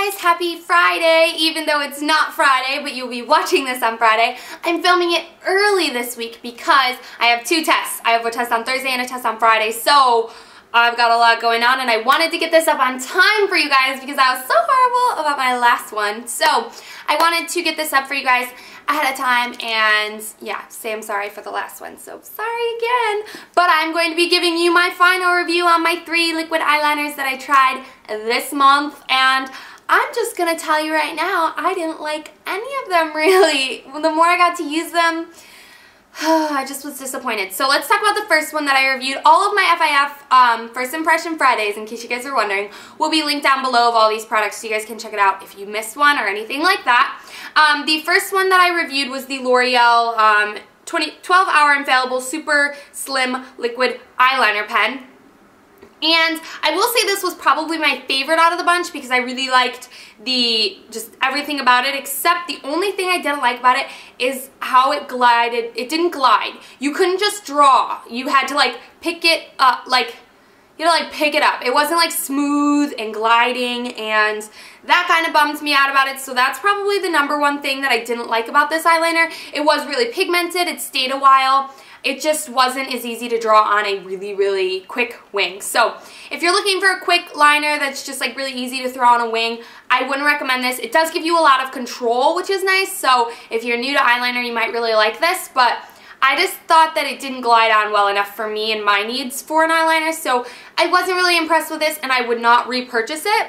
guys, happy Friday, even though it's not Friday, but you'll be watching this on Friday. I'm filming it early this week because I have two tests. I have a test on Thursday and a test on Friday, so I've got a lot going on and I wanted to get this up on time for you guys because I was so horrible about my last one. So I wanted to get this up for you guys ahead of time and yeah, say I'm sorry for the last one, so sorry again. But I'm going to be giving you my final review on my 3 liquid eyeliners that I tried this month, and I'm just going to tell you right now, I didn't like any of them really. The more I got to use them, I just was disappointed. So let's talk about the first one that I reviewed. All of my FIF First Impression Fridays, in case you guys are wondering, will be linked down below of all these products so you guys can check it out if you missed one or anything like that. The first one that I reviewed was the L'Oreal 12-Hour Infallible Super Slim Liquid Eyeliner Pen. And I will say this was probably my favorite out of the bunch because I really liked just everything about it, except the only thing I didn't like about it is how it glided. It didn't glide. You couldn't just draw. You had to like pick it up, pick it up. It wasn't like smooth and gliding, and that kind of bummed me out about it. So that's probably the #1 thing that I didn't like about this eyeliner. It was really pigmented. It stayed a while. It just wasn't as easy to draw on a really, really quick wing. So if you're looking for a quick liner that's just like really easy to throw on a wing, I wouldn't recommend this. It does give you a lot of control, which is nice. So if you're new to eyeliner, you might really like this, but I just thought that it didn't glide on well enough for me and my needs for an eyeliner. So I wasn't really impressed with this and I would not repurchase it.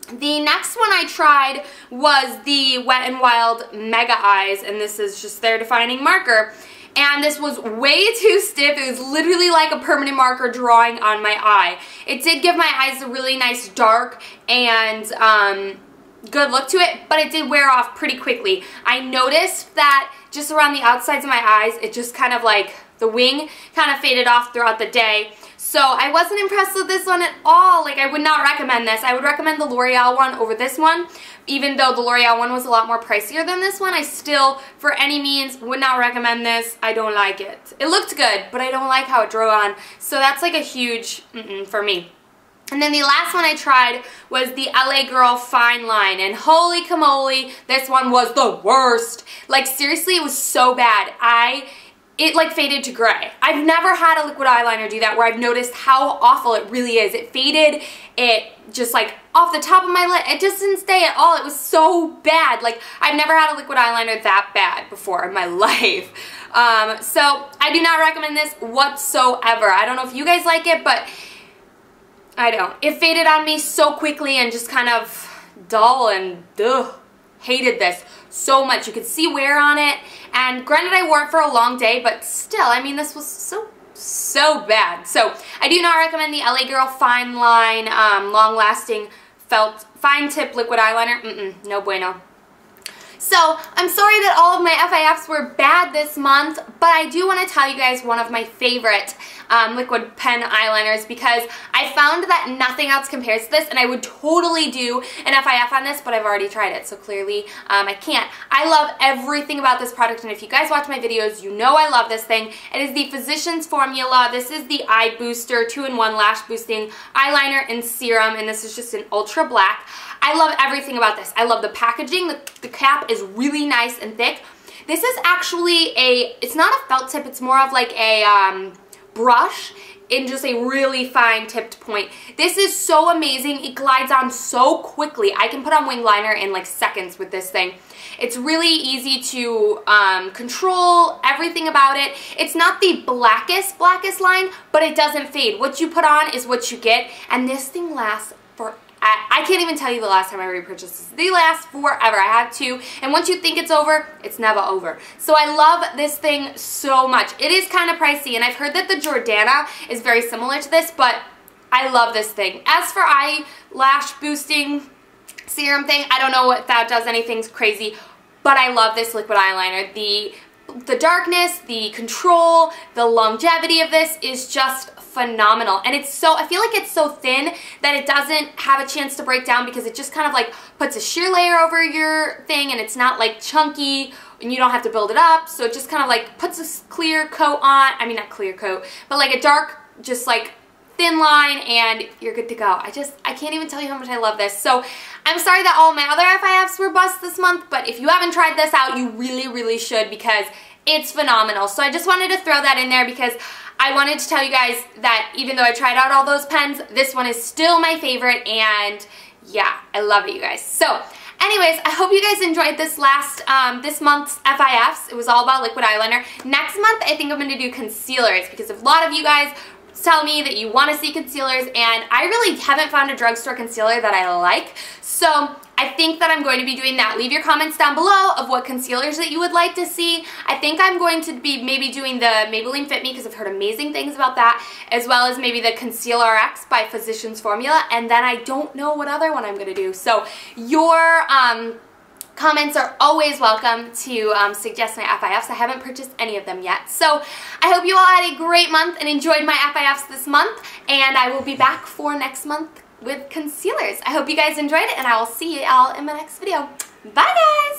The next one I tried was the Wet n Wild Mega Eyes, and this is just their defining marker. And this was way too stiff. It was literally like a permanent marker drawing on my eye. It did give my eyes a really nice dark and good look to it, but it did wear off pretty quickly. I noticed that just around the outsides of my eyes, it just kind of like, the wing kind of faded off throughout the day. So I wasn't impressed with this one at all. Like, I would not recommend this. I would recommend the L'Oreal one over this one. Even though the L'Oreal one was a lot more pricier than this one, I still, for any means, would not recommend this. I don't like it. It looked good, but I don't like how it drew on. So that's like a huge for me. And then the last one I tried was the LA Girl Fine Line, and holy camole, this one was the worst. Like, seriously, it was so bad. It like faded to gray. I've never had a liquid eyeliner do that where I've noticed how awful it really is. It faded, it just like off the top of my lid, it just didn't stay at all. It was so bad. Like, I've never had a liquid eyeliner that bad before in my life. So I do not recommend this whatsoever. I don't know if you guys like it, but I don't. It faded on me so quickly and just kind of dull and hated this so much. You could see wear on it, and granted I wore it for a long day, but still, I mean, this was so bad. So I do not recommend the LA Girl Fine Line long-lasting felt fine tip liquid eyeliner. No bueno. So I'm sorry that all of my FIFs were bad this month, but I do want to tell you guys one of my favorite liquid pen eyeliners because I found that nothing else compares to this, and I would totally do an FIF on this, but I've already tried it, so clearly I can't. I love everything about this product, and if you guys watch my videos, you know I love this thing. It is the Physicians Formula. This is the Eye Booster 2-in-1 Lash Boosting Eyeliner and Serum, and this is just an ultra black. I love everything about this. I love the packaging. The cap is really nice and thick. This is actually it's not a felt tip, it's more of like a brush in just a really fine tipped point. This is so amazing. It glides on so quickly. I can put on wing liner in like seconds with this thing. It's really easy to control everything about it. It's not the blackest line, but it doesn't fade. What you put on is what you get, and this thing lasts for I can't even tell you the last time I repurchased this. They last forever. I had to, and once you think it's over, it's never over. So I love this thing so much. It is kind of pricey, and I've heard that the Jordana is very similar to this, but I love this thing. As for eyelash boosting serum thing, I don't know if that does anything crazy, but I love this liquid eyeliner. The darkness, the control, the longevity of this is just phenomenal. And it's so, I feel like it's so thin that it doesn't have a chance to break down because it just kind of like puts a sheer layer over your thing, and it's not like chunky and you don't have to build it up. So it just kind of like puts a clear coat on, I mean not clear coat, but like a dark, just like thin line, and you're good to go. I can't even tell you how much I love this. So I'm sorry that all my other FIFs were bust this month, but if you haven't tried this out, you really, really should, because it's phenomenal. So I just wanted to throw that in there because I wanted to tell you guys that even though I tried out all those pens, this one is still my favorite, and yeah, I love it, you guys. So anyways, I hope you guys enjoyed this this month's FIFs. It was all about liquid eyeliner. Next month, I think I'm going to do concealers, because a lot of you guys tell me that you want to see concealers, and I really haven't found a drugstore concealer that I like. So I think that I'm going to be doing that. Leave your comments down below of what concealers that you would like to see. I think I'm going to be maybe doing the Maybelline Fit Me, because I've heard amazing things about that, as well as maybe the Conceal RX by Physicians Formula, and then I don't know what other one I'm going to do. So your comments are always welcome to suggest my FIFs. I haven't purchased any of them yet. So I hope you all had a great month and enjoyed my FIFs this month, and I will be back for next month with concealers. I hope you guys enjoyed it, and I will see you all in my next video. Bye guys!